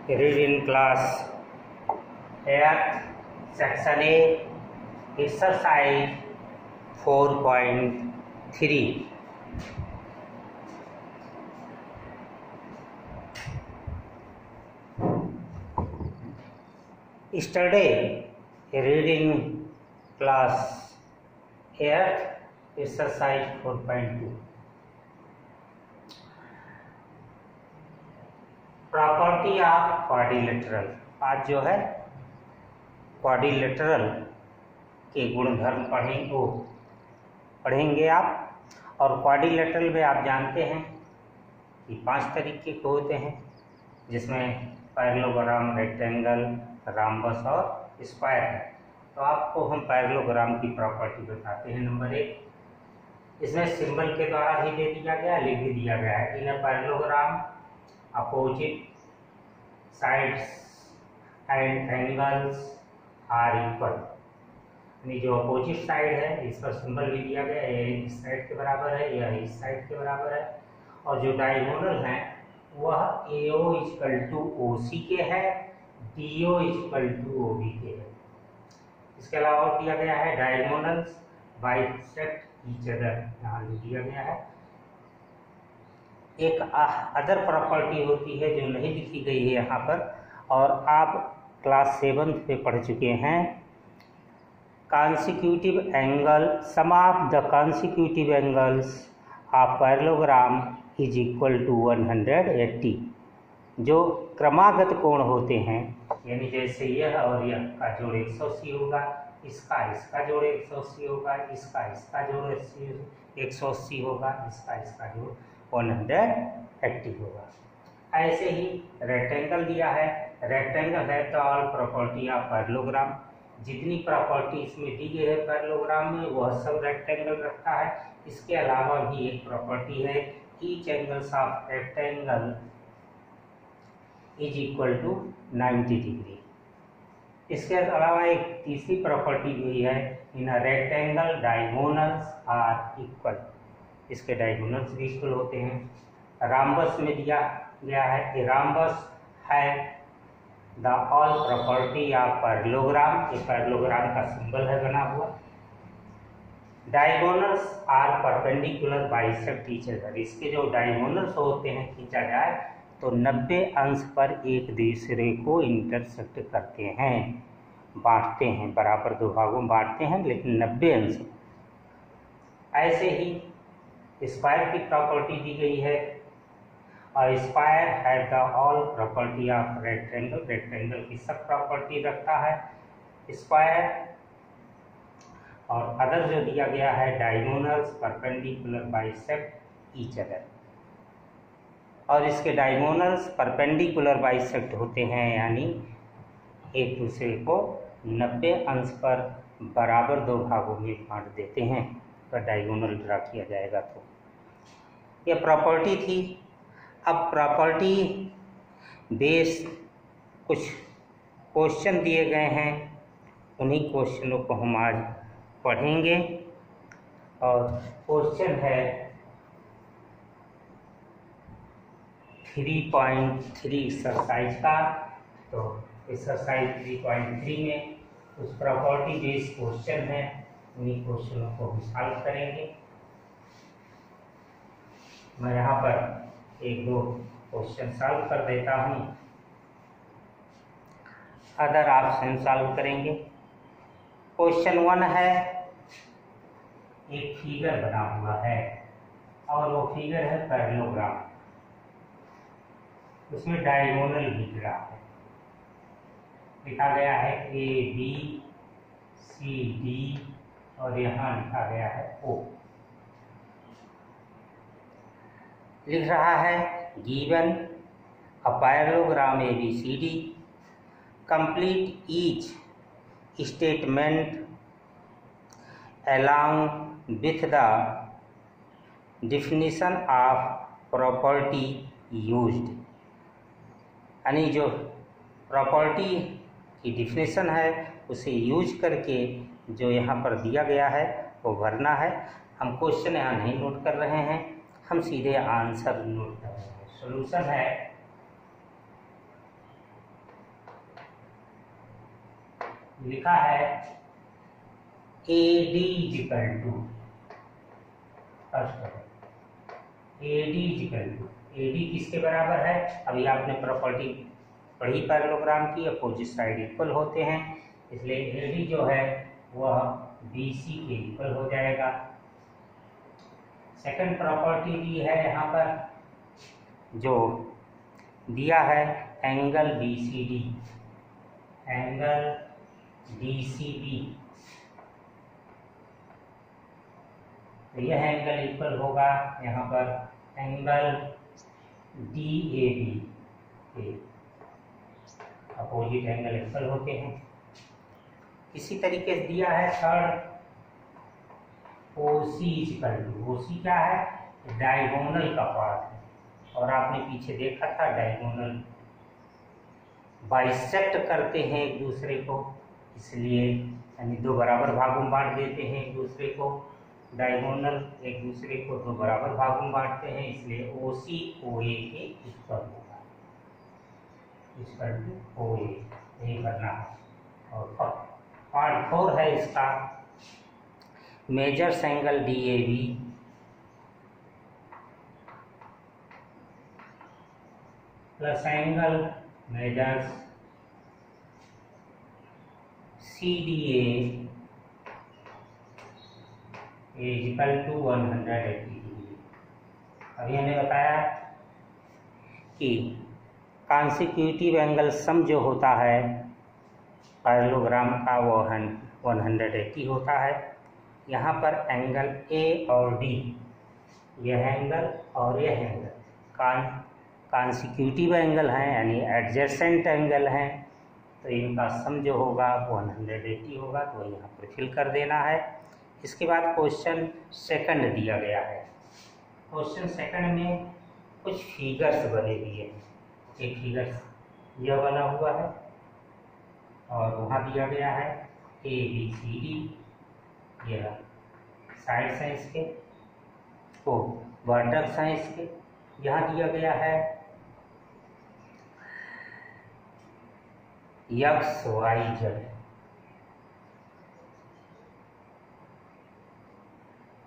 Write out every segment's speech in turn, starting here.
read in class 8th section A exercise 4.3. Yesterday reading class 8th exercise 4.2. Property of quadrilateral. आज जो है quadrilateral के गुणधर्म पढ़ेंगे आप। और क्वाड्रिलेटरल में आप जानते हैं कि 5 तरीके के होते हैं, जिसमें पैरेललोग्राम, रेक्टेंगल, राम्बस और स्क्वायर है। तो आपको हम पैरेललोग्राम की प्रॉपर्टी बताते हैं। नंबर 1, इसमें सिंबल के द्वारा भी दे दिया गया, लिख भी दिया गया है। In parallelogram opposite sides and angles are equal, यानी जो अपोजिट साइड है इस पर सिंबल भी दिया गया है, इस साइड के बराबर है, यह इस साइड के बराबर है। और जो डायगोनल है वह AO = OC के है, DO = OB के है। इसके अलावा दिया गया है डायगोनल्स बाइसेक्ट ईच अदर, यहाँ दिया गया है। एक अदर प्रॉपर्टी होती है जो नहीं लिखी गई है यहाँ पर, और आप क्लास 7th पे पढ़ चुके हैं। Consecutive angle, sum of the consecutive angles of parallelogram is equal to 180। जो क्रमागत कोण होते हैं, यानी जैसे यह और यह का जोड़ 180 होगा, इसका जोड़ 180 होगा, इसका जोड़ 180 होगा, इसका जोड़ 180 होगा। ऐसे ही रेक्टेंगल दिया है। रेक्टेंगल है तो ऑल प्रॉपर्टी ऑफ पैरेललोग्राम, जितनी प्रॉपर्टी इसमें दी गई है पैरेललोग्राम में वह सब रेक्टेंगल रखता है। इसके अलावा भी एक प्रॉपर्टी है, each angles of rectangle is equal to 90 degree. इसके अलावा एक तीसरी प्रॉपर्टी भी है, in rectangle diagonals are equal, इसके डायगोनल्स भी इक्वल होते हैं। राम्बस में दिया गया है कि राम्बस है the all property of parallelogram, ये पैरेललोग्राम का सिंबल है बना हुआ। Diagonals are perpendicular bisect each other, इसके जो डायगोनल्स होते हैं खींचा जाए तो 90 अंश पर एक दूसरे को इंटरसेक्ट करते हैं, बांटते हैं, बराबर दो भागों में बांटते हैं, लेकिन 90 अंश। ऐसे ही स्क्वायर की प्रॉपर्टी दी गई है, और स्क्वायर है the all property of rectangle, rectangle की सब प्रॉपर्टी रखता है स्क्वायर। और अदर जो दिया गया है diagonals perpendicular bisect each other, और इसके डायगोनल्स परपेंडिकुलर बाइसेक्ट होते हैं, यानी एक दूसरे को 90 अंश पर बराबर दो भागों में बांट देते हैं। तो डायगोनल ड्रा किया जाएगा। तो यह प्रॉपर्टी थी। अब प्रॉपर्टी बेस कुछ क्वेश्चन दिए गए हैं, उन्हीं क्वेश्चनों को हम आज पढ़ेंगे। और क्वेश्चन है 3.3 एक्सरसाइज का। तो एक्सरसाइज 3.3 में कुछ प्रॉपर्टी बेस्ड क्वेश्चन है, उन्हीं क्वेश्चनों को हम सॉल्व करेंगे। मैं यहाँ पर 1-2 क्वेश्चन सॉल्व कर देता हूँ, अदर आप स्वयं सॉल्व करेंगे। क्वेश्चन 1 है, एक फिगर बना हुआ है और वो फिगर है पैरेललोग्राम, उसमें डायगोनल दिख रहा है, लिखा गया है ABCD और यहाँ लिखा गया है O। लिख रहा है given a parallelogram ABCD, complete each statement along with the definition of property used, यानी जो प्रॉपर्टी की डिफिनेशन है उसे यूज करके जो यहाँ पर दिया गया है वो भरना है। हम क्वेश्चन यहाँ नहीं नोट कर रहे हैं, हम सीधे आंसर नोट कर रहे हैं। सॉल्यूशन है लिखा है AD इक्वल टू, AD किसके बराबर है? अभी आपने प्रॉपर्टी पढ़ी पैरेललोग्राम की, अपोजिट साइड इक्वल होते हैं, इसलिए AD जो है वह BC के इक्वल हो जाएगा। सेकंड प्रॉपर्टी दी है यहाँ पर, जो दिया है एंगल BCD, एंगल DCB, तो यह एंगल इक्वल होगा यहाँ पर एंगल DAB के, अपोजिट एंगल इक्वल होते हैं। इसी तरीके से दिया है third OC equal to, OC क्या है? डायगोनल का पार्ट है, और आपने पीछे देखा था डायगोनल बाइसेक्ट करते हैं एक दूसरे को, इसलिए यानी दो बराबर भागों में बांट देते हैं एक दूसरे को, डायगोनल एक दूसरे को दो बराबर भागों में बांटते हैं, इसलिए OC OA के इक्वल होगा, इक्वल टू OA, यही करना है। और पार्ट 4 है इसका, measures angle DAB plus angle measures CDA is equal to 180 degree. अभी हमने बताया कि कॉन्सिक्यूटिव एंगल सम जो होता है पैरेललोग्राम का वो 180 होता है। यहाँ पर एंगल A और D, यह एंगल और यह एंगल कॉन्सिक्यूटिव एंगल हैं, यानी एडजेसेंट एंगल हैं, तो इनका सम जो होगा 180 होगा, तो यहाँ पर फिल कर देना है। इसके बाद क्वेश्चन सेकंड दिया गया है। क्वेश्चन सेकंड में कुछ फिगर्स बने हुए हैं, एक फिगर यह बना हुआ है और वहाँ दिया गया है ABCD, यह साइड्स हैं इसके, तो वर्टेक्स हैं इसके। यहाँ दिया गया है XYZ,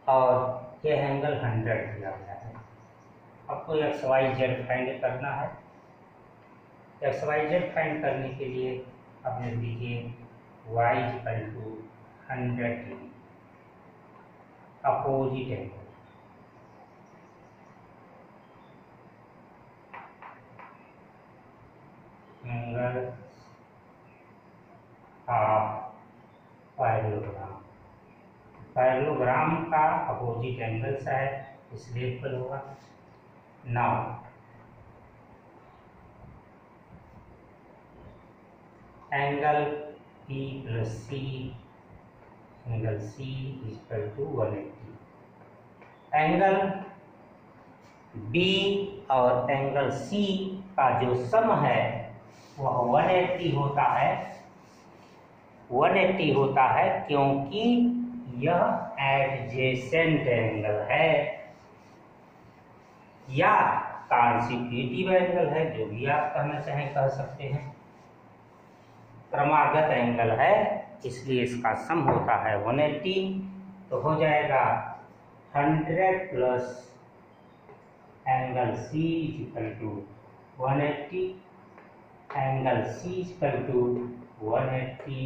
और यह एंगल 100 दिया गया है। आपको XYZ फाइंड करना है। XYZ फाइंड करने के लिए आपने लिखिए Y equal to 100 degree, opposite angle, angle of parallelogram, parallelogram का अपोजिट एंगल्स है, इसलिए इक्वल होगा। Now angle P plus C, angle C equal to 180। Angle B और एंगल C का जो सम है वह 180 होता है, 180 होता है क्योंकि यह एडजेसेंट एंगल है या कॉन्सिक्यूटिव एंगल है, जो भी आप कहना चाहें कह सकते हैं, क्रमागत एंगल है, इसलिए इसका सम होता है 180। तो हो जाएगा 100 plus angle C equal to 180, angle C equal to 180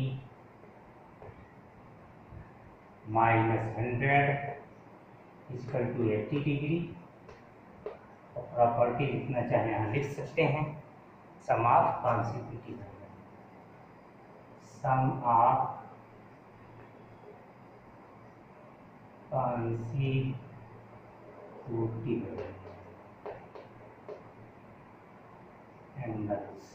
minus 100 equal to 80 degree. Property लिखना चाहें यहाँ लिख सकते हैं, sum of consecutive angle, sum of consecutive angles.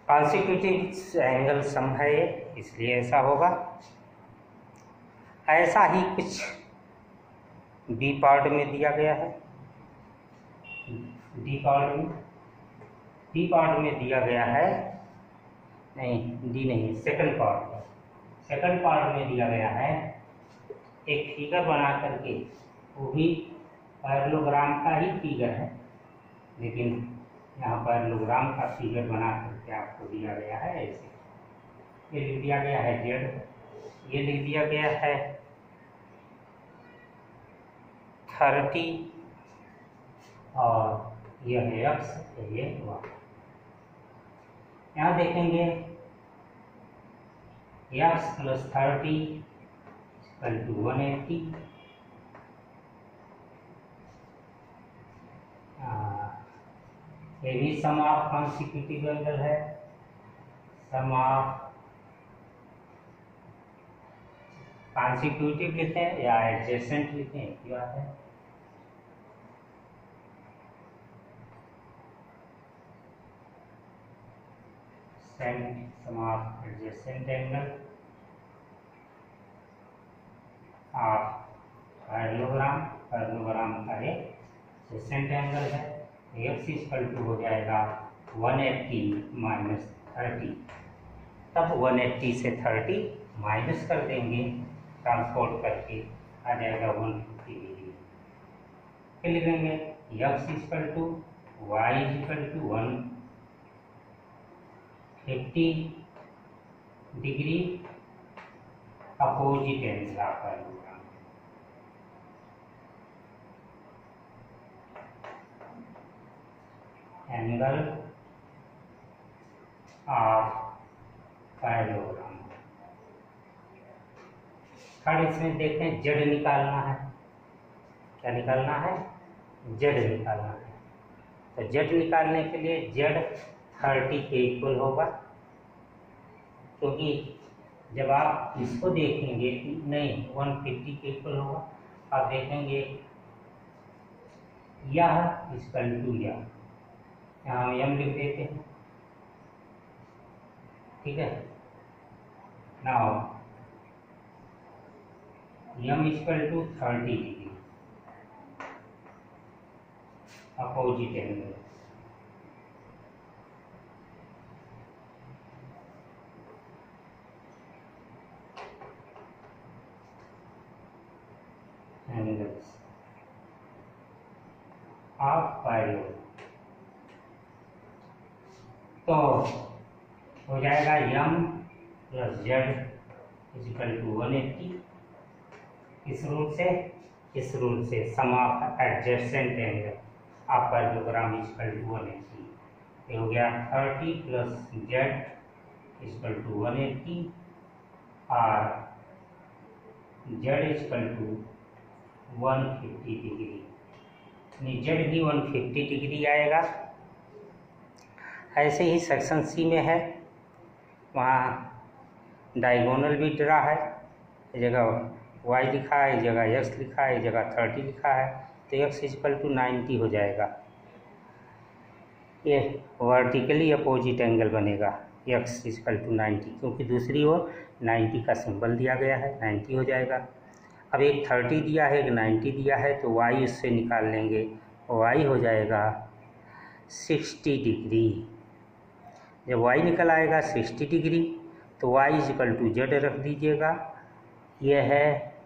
Consecutive angle sum है ये, इसलिए ऐसा होगा। ऐसा ही कुछ बी पार्ट में दिया गया है, डी पार्ट में दिया गया है, नहीं डी नहीं, सेकंड पार्ट में दिया गया है एक फिगर बना करके, वो भी पैरेललोग्राम का ही फिगर है, लेकिन यहाँ पर लोग्राम का फिगर बना करके आपको दिया गया है। ऐसे ये लिख दिया गया है जेड, ये लिख दिया गया है 30 और यह है एक्स, ये वाई। यहाँ देखेंगे एक्स प्लस 30 इक्वल टू 180, ये भी सम ऑफ कॉन्सिक्यूटिव एंगल है। सम ऑफ कॉन्सिक्यूटिव लिखें या एडजेसेंट लिखें, एक बात है। Sum of adjacent angle of parallelogram, parallelogram का एक एडजेसेंट एंगल है। एक्स इक्वल टू हो जाएगा 180 माइनस 30, तब 180 से 30 माइनस कर देंगे, ट्रांसपोर्ट करके आ जाएगा 150 डिग्री। फिर लिखेंगे X equal to Y equal to 150 degree opposite angle of parallelogram. Angle of parallelogram. Third इसमें देखें जेड निकालना है। क्या निकालना है? जेड निकालना है। तो जेड निकालने के लिए जेड 30 के इक्वल होगा, क्योंकि जब आप इसको देखेंगे नहीं 150 के इक्वल होगा, आप देखेंगे यह इक्वल टू यह, यहाँ हम यम लिख देते हैं, ठीक है। नाउ यम equal to 30 degree opposite angle. Angles of parallel, तो हो जाएगा यम प्लस जेड इक्वल टू 180। इस रूल से sum of adjacent angle of parallelogram equal to 180। ये हो गया 30 प्लस जेड इक्वल टू 180 और Z equal to 150 degree. Z भी 150 डिग्री आएगा। ऐसे ही सेक्शन सी में है, वहाँ डायगोनल भी ड्रा है। इस जगह y लिखा है, इस जगह x लिखा है, इस जगह 30 लिखा है, तो x इक्वल टू 90 हो जाएगा। ये वर्टिकली अपोजिट एंगल बनेगा x इक्वल टू 90, क्योंकि दूसरी ओर 90 का सिंबल दिया गया है, 90 हो जाएगा। अब एक 30 दिया है, एक 90 दिया है, तो y उससे निकाल लेंगे, y हो जाएगा 60 डिग्री। जब y निकल आएगा 60 डिग्री, तो y इक्वल टू जेड रख दीजिएगा। यह है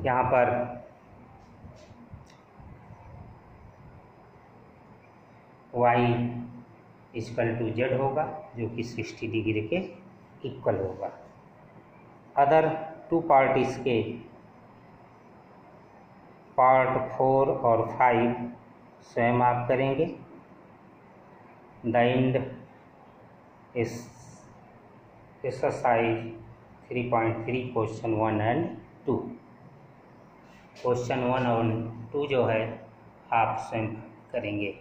यहाँ पर y इक्वल टू जेड होगा, जो कि 60 डिग्री के इक्वल होगा। अदर टू पार्ट इसके पार्ट 4 और 5 स्वयं आप करेंगे। द एंड इस एक्सरसाइज 3.3 क्वेश्चन 1 एंड 2। क्वेश्चन 1 और 2 जो है आप स्वयं करेंगे।